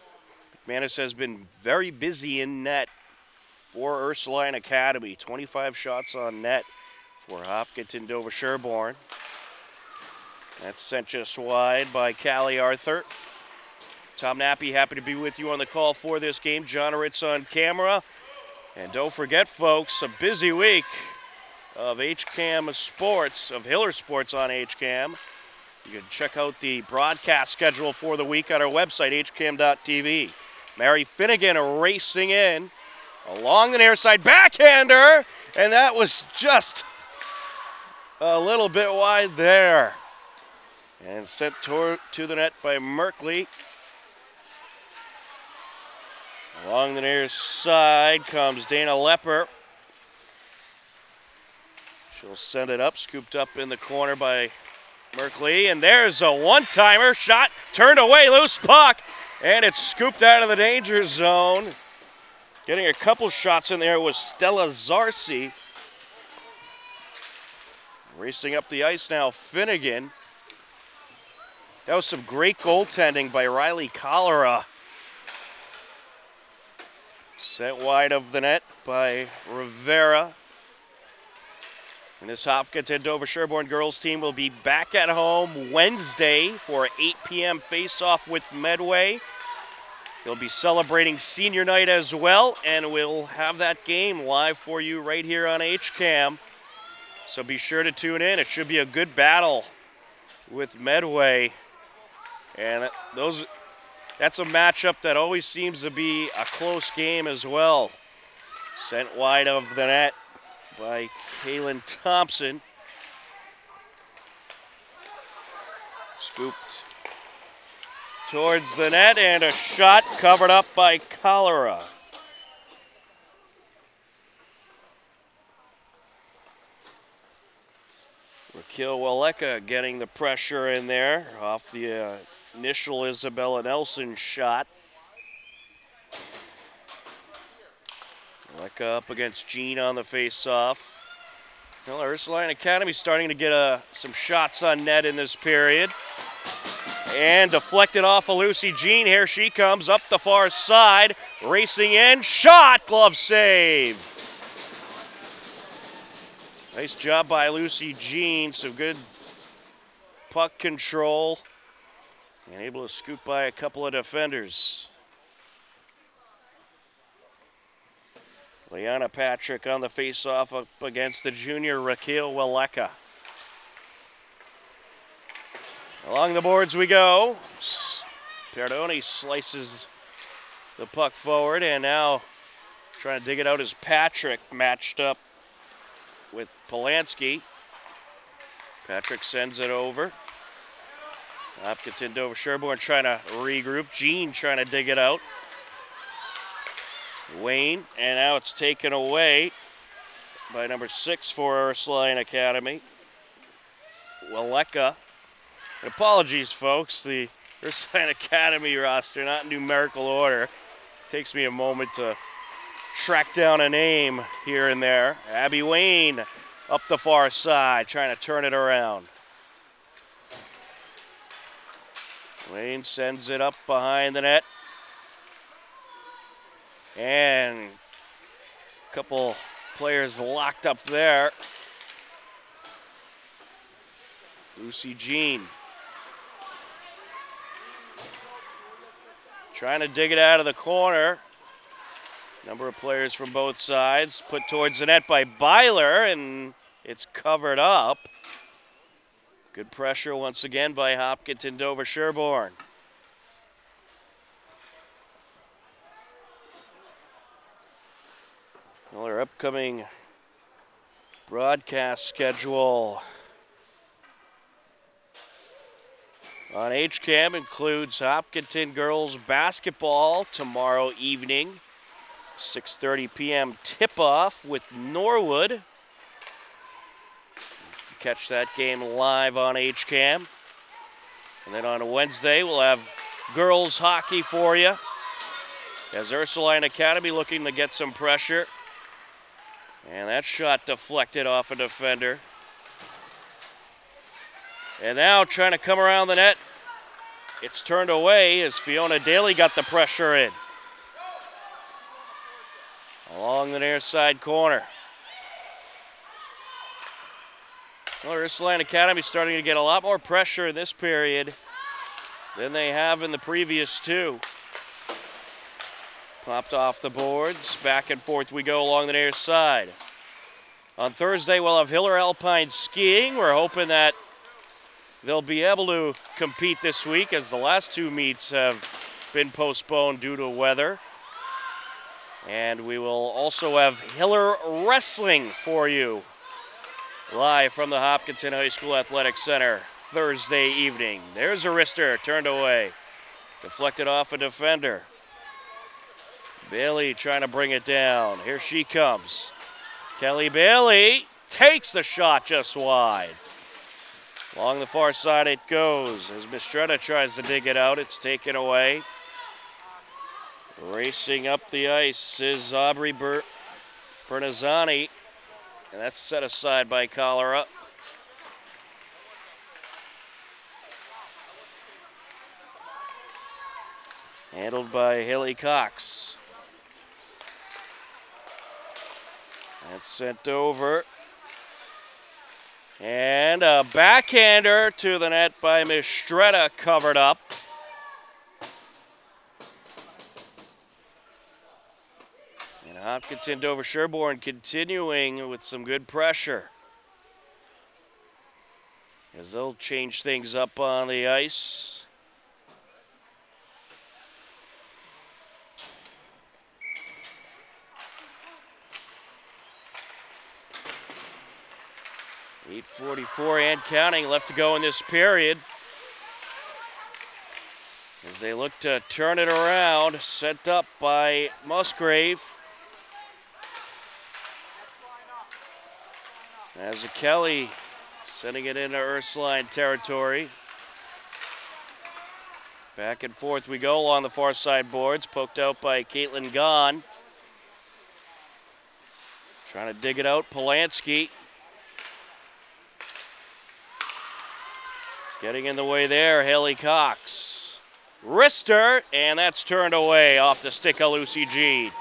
McManus has been very busy in net for Ursuline Academy. 25 shots on net for Hopkinton Dover Sherborne. That's sent just wide by Callie Arthur. Tom Nappy, happy to be with you on the call for this game. John Ritz on camera. And don't forget, folks, a busy week of HCAM Sports, of Hiller Sports on HCAM. You can check out the broadcast schedule for the week on our website, hcam.tv. Mary Finnegan racing in along the near side, backhander, and that was just a little bit wide there. And sent to the net by Merkley. Along the near side comes Dana Lepper. She'll send it up, scooped up in the corner by Merkley. And there's a one-timer shot, turned away, loose puck. And it's scooped out of the danger zone. Getting a couple shots in there was Stella Zarcy. Racing up the ice now, Finnegan. That was some great goaltending by Riley Cholera. Sent wide of the net by Rivera. And this Hopkinton Dover Sherborne girls team will be back at home Wednesday for an 8 p.m. face-off with Medway. They'll be celebrating senior night as well, and we'll have that game live for you right here on HCAM. So be sure to tune in. It should be a good battle with Medway. And that's a matchup that always seems to be a close game as well. Sent wide of the net by Kaylin Thompson. Scooped towards the net, and a shot covered up by Cholera. Raquel Waleka getting the pressure in there off the initial Isabella Nelson shot. Waleka up against Jean on the face-off. Well, Ursuline Academy starting to get some shots on net in this period. And deflected off of Lucy Jean. Here she comes up the far side. Racing in. Shot. Glove save. Nice job by Lucy Jean. Some good puck control. And able to scoop by a couple of defenders. Leanna Patrick on the face-off up against the junior Raquel Waleka. Along the boards we go. Perdoni slices the puck forward, and now trying to dig it out is Patrick, matched up with Polanski. Patrick sends it over. Hopkinton Dover Sherborne trying to regroup. Jean trying to dig it out. Wayne, and now it's taken away by number 6 for Ursuline Academy, Waleka. Apologies, folks. The Ursuline Academy roster, not in numerical order. Takes me a moment to track down a name here and there. Abby Wayne up the far side, trying to turn it around. Wayne sends it up behind the net. And a couple players locked up there. Lucy Jean trying to dig it out of the corner. Number of players from both sides put towards the net by Byler, and it's covered up. Good pressure once again by Hopkinton Dover Sherborne. Well, our upcoming broadcast schedule on HCAM includes Hopkinton girls basketball tomorrow evening, 6:30 p.m. tip-off with Norwood. You can catch that game live on HCAM. And then on a Wednesday, we'll have girls hockey for you, as Ursuline Academy looking to get some pressure. And that shot deflected off a defender. And now trying to come around the net. It's turned away as Fiona Daly got the pressure in. Along the near side corner. Well, Ursuline Academy starting to get a lot more pressure in this period than they have in the previous two. Popped off the boards. Back and forth we go along the near side. On Thursday, we'll have Hiller Alpine skiing. We're hoping that they'll be able to compete this week, as the last two meets have been postponed due to weather. And we will also have Hiller Wrestling for you, live from the Hopkinton High School Athletic Center Thursday evening. There's a wrister turned away. Deflected off a defender. Bailey trying to bring it down. Here she comes. Kelly Bailey takes the shot just wide. Along the far side it goes. As Mistretta tries to dig it out, it's taken away. Racing up the ice is Aubrey Bernazzani, and that's set aside by Cholera. Handled by Haley Cox. That's sent over. And a backhander to the net by Mistretta, covered up. And Hopkinton Dover Sherborne continuing with some good pressure, as they'll change things up on the ice. .844 and counting left to go in this period, as they look to turn it around. Sent up by Musgrave. As a Kelly sending it into Ursuline territory. Back and forth we go along the far side boards, poked out by Caitlin Gahn. Trying to dig it out, Polanski. Getting in the way there, Haley Cox. Wrister, and that's turned away off the stick of Lucy G.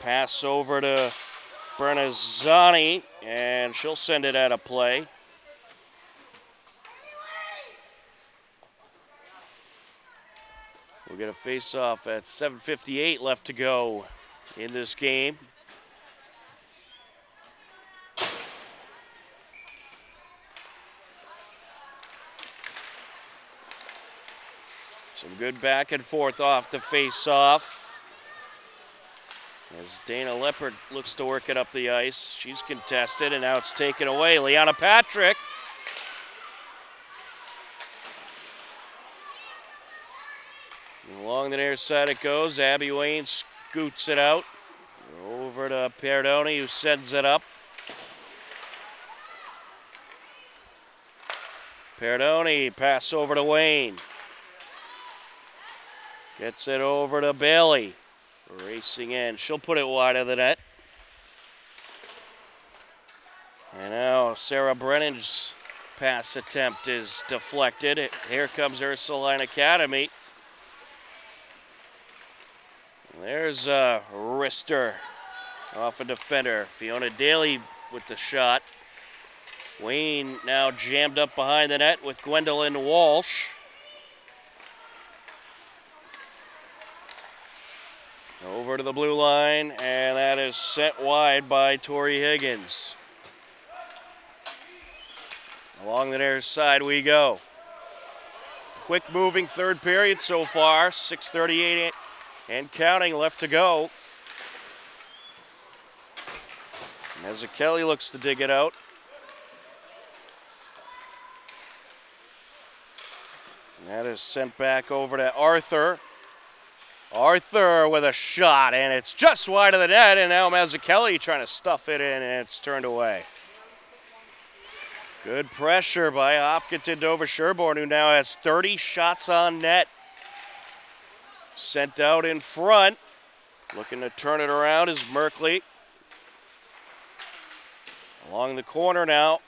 Pass over to Bernazzani, and she'll send it out of play. We'll get a face-off at 7:58 left to go in this game. Some good back and forth off the face-off, as Dana Leopard looks to work it up the ice. She's contested, and now it's taken away. Liana Patrick Along the near side it goes. Abby Wayne scoots it out. Over to Perdoni, who sends it up. Perdoni, pass over to Wayne. Gets it over to Bailey. Racing in. She'll put it wide of the net. And now Sarah Brennan's pass attempt is deflected. Here comes Ursuline Academy. There's a wrister off a defender. Fiona Daly with the shot. Wayne now jammed up behind the net with Gwendolyn Walsh. Over to the blue line, and that is sent wide by Tori Higgins. Along the near side we go. Quick moving third period so far, 6:38 and counting left to go. Kelly looks to dig it out. And that is sent back over to Arthur. Arthur with a shot, and it's just wide of the net, and now Mazzucchelli trying to stuff it in, and it's turned away. Good pressure by Hopkinton Dover Sherborne, who now has 30 shots on net. Sent out in front. Looking to turn it around is Merkley. Along the corner now.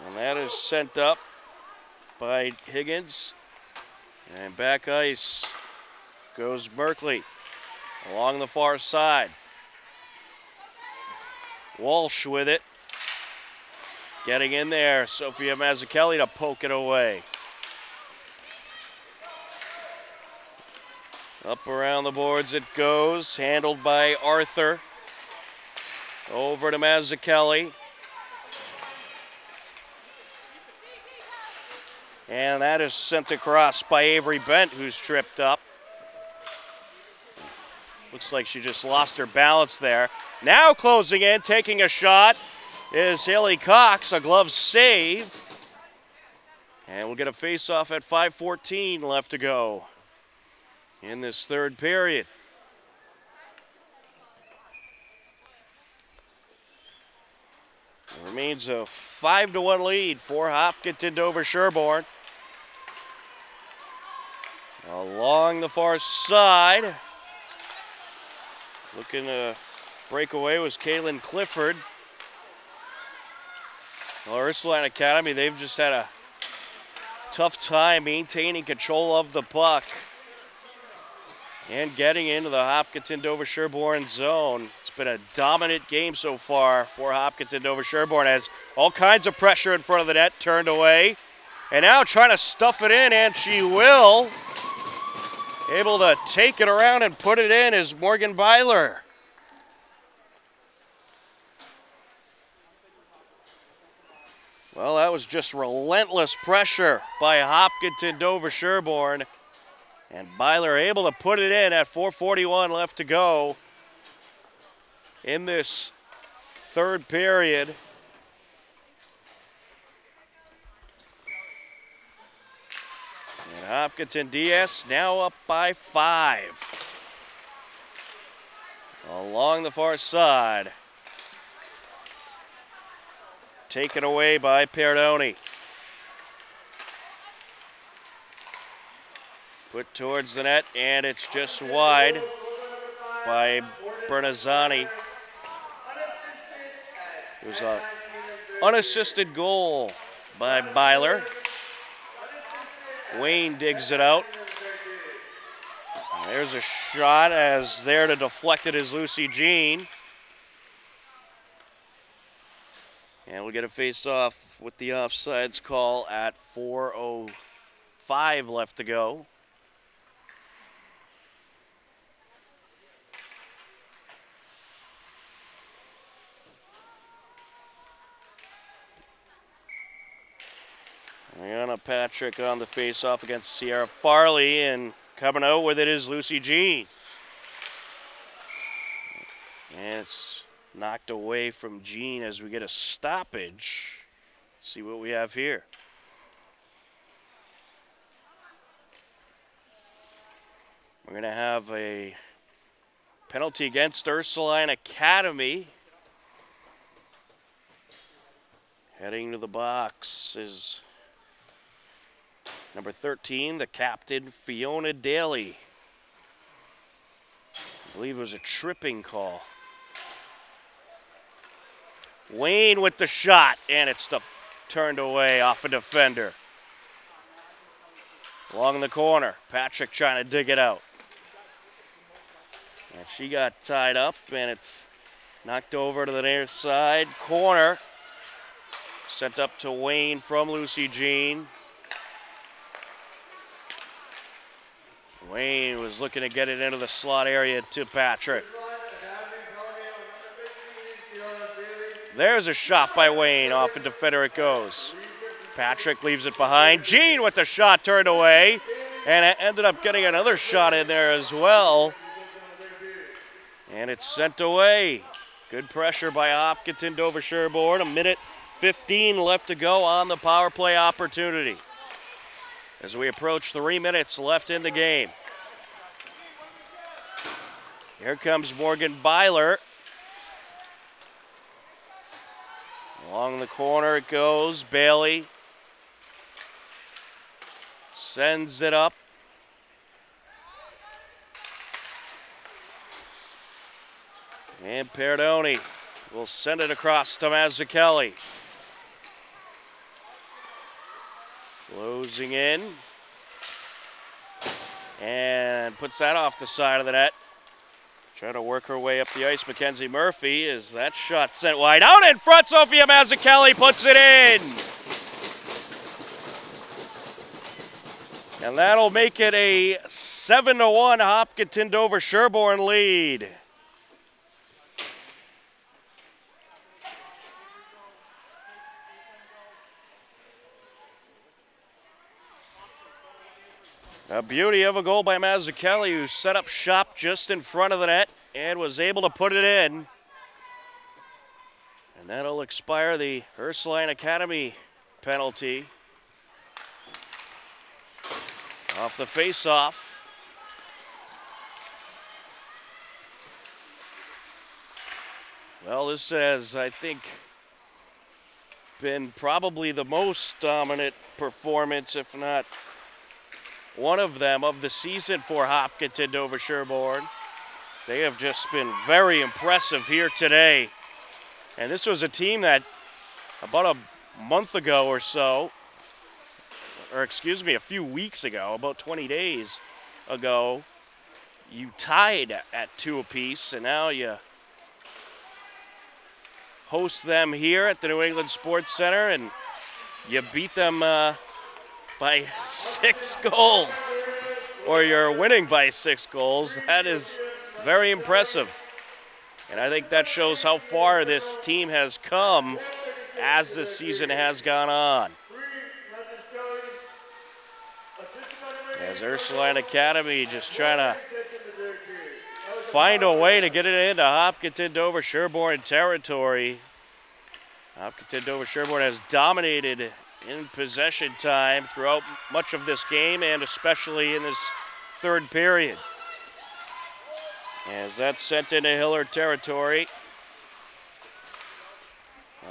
And that is sent up by Higgins. And back ice goes Merkley along the far side. Walsh with it. Getting in there, Sophia Mazzucchelli to poke it away. Up around the boards it goes, handled by Arthur. Over to Mazzucchelli. And that is sent across by Avery Bent, who's tripped up. Looks like she just lost her balance there. Now closing in, taking a shot, is Haley Cox, a glove save. And we'll get a face-off at 5:14 left to go in this third period. It remains a 5-1 lead for Hopkinton Dover Sherborne. Along the far side, looking to break away was Kaylin Clifford. Well, Ursuline Academy, they've just had a tough time maintaining control of the puck and getting into the Hopkinton Dover Sherborne zone. It's been a dominant game so far for Hopkinton Dover Sherborne, as all kinds of pressure in front of the net turned away. And now trying to stuff it in, and she will. Able to take it around and put it in is Morgan Byler. Well, that was just relentless pressure by Hopkinton Dover Sherborne. And Byler able to put it in at 4:41 left to go in this third period. And Hopkinton DS now up by 5. Along the far side. Taken away by Perdoni. Put towards the net, and it's just wide by Bernazzani. It was an unassisted goal by Byler. Wayne digs it out. There's a shot, as there to deflect it is Lucy Jean. And we'll get a face-off with the offsides call at 4:05 left to go. Rihanna Patrick on the face-off against Sierra Farley, and coming out with it is Lucy Jean. And it's knocked away from Jean as we get a stoppage. Let's see what we have here. We're going to have a penalty against Ursuline Academy. Heading to the box is number 13, the captain, Fiona Daly. I believe it was a tripping call. Wayne with the shot, and it's turned away off a defender. Along the corner, Patrick trying to dig it out. And she got tied up, and it's knocked over to the near side corner. Sent up to Wayne from Lucy Jean. Wayne was looking to get it into the slot area to Patrick. There's a shot by Wayne. Off a defender it goes. Patrick leaves it behind. Jean with the shot turned away. And it ended up getting another shot in there as well. And it's sent away. Good pressure by Hopkinton Dover Sherborne. A minute 15 left to go on the power play opportunity. As we approach 3 minutes left in the game. Here comes Morgan Byler. Along the corner it goes. Bailey sends it up. And Perdoni will send it across to Mazzucchelli. Closing in. And puts that off the side of the net. Trying to work her way up the ice, Mackenzie Murphy, as that shot sent wide. Out in front, Sophia Mazzucchelli puts it in. And that'll make it a 7-1 Hopkinton Dover Sherborne lead. A beauty of a goal by Mazzucchelli, who set up shop just in front of the net and was able to put it in. And that'll expire the Ursuline Academy penalty. Off the face-off. Well, this has, I think, been probably the most dominant performance, if not one of them, of the season for Hopkinton Dover Sherborne. They have just been very impressive here today. And this was a team that about a month ago or so, or excuse me, a few weeks ago, about 20 days ago, you tied at 2 apiece, and now you host them here at the New England Sports Center, and you beat them by 6 goals, or you're winning by 6 goals. That is very impressive. And I think that shows how far this team has come as the season has gone on. As Ursuline Academy just trying to find a way to get it into Hopkinton Dover Sherborne territory. Hopkinton Dover Sherborne has dominated in possession time throughout much of this game, and especially in this third period. As that's sent into Hillard territory.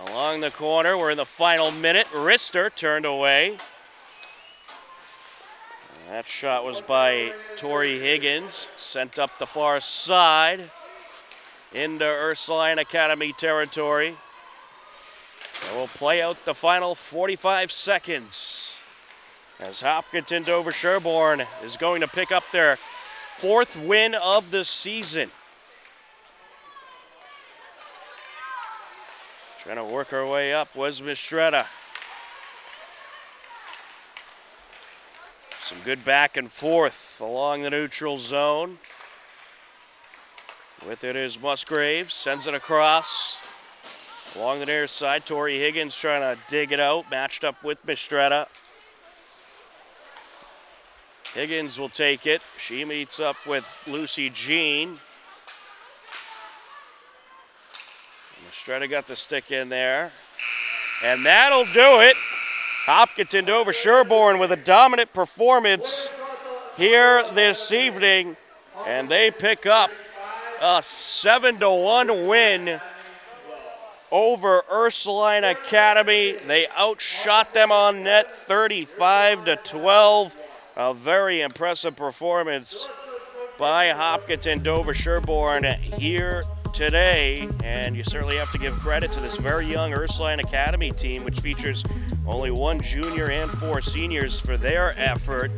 Along the corner, we're in the final minute. Rister turned away. And that shot was by Tori Higgins, sent up the far side into Ursuline Academy territory. And we'll play out the final 45 seconds as Hopkinton Dover Sherborne is going to pick up their 4th win of the season. Trying to work her way up was Mistretta. Some good back and forth along the neutral zone. With it is Musgrave, sends it across. Along the near side, Tori Higgins trying to dig it out, matched up with Mistretta. Higgins will take it. She meets up with Lucy Jean. Mistretta got the stick in there. And that'll do it. Hopkinton Dover Sherborne with a dominant performance here this evening. and they pick up a 7-1 win over Ursuline Academy. They outshot them on net 35-12. A very impressive performance by Hopkinton Dover Sherborne here today, and you certainly have to give credit to this very young Ursuline Academy team, which features only 1 junior and 4 seniors, for their effort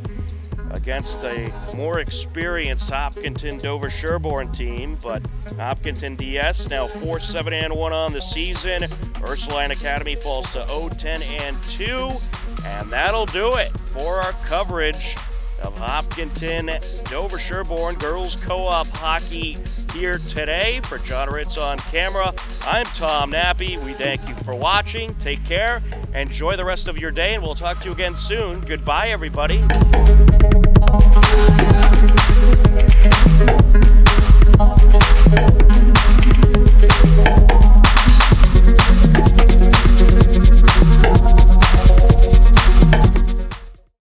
against a more experienced Hopkinton Dover Sherborne team. But Hopkinton DS now 4-7-1 on the season. Ursuline Academy falls to 0-10-2, and that'll do it for our coverage of Hopkinton Dover Sherborne girls co-op hockey here today. For John Ritz on camera, I'm Tom Nappy. We thank you for watching. Take care. Enjoy the rest of your day, and we'll talk to you again soon. Goodbye, everybody.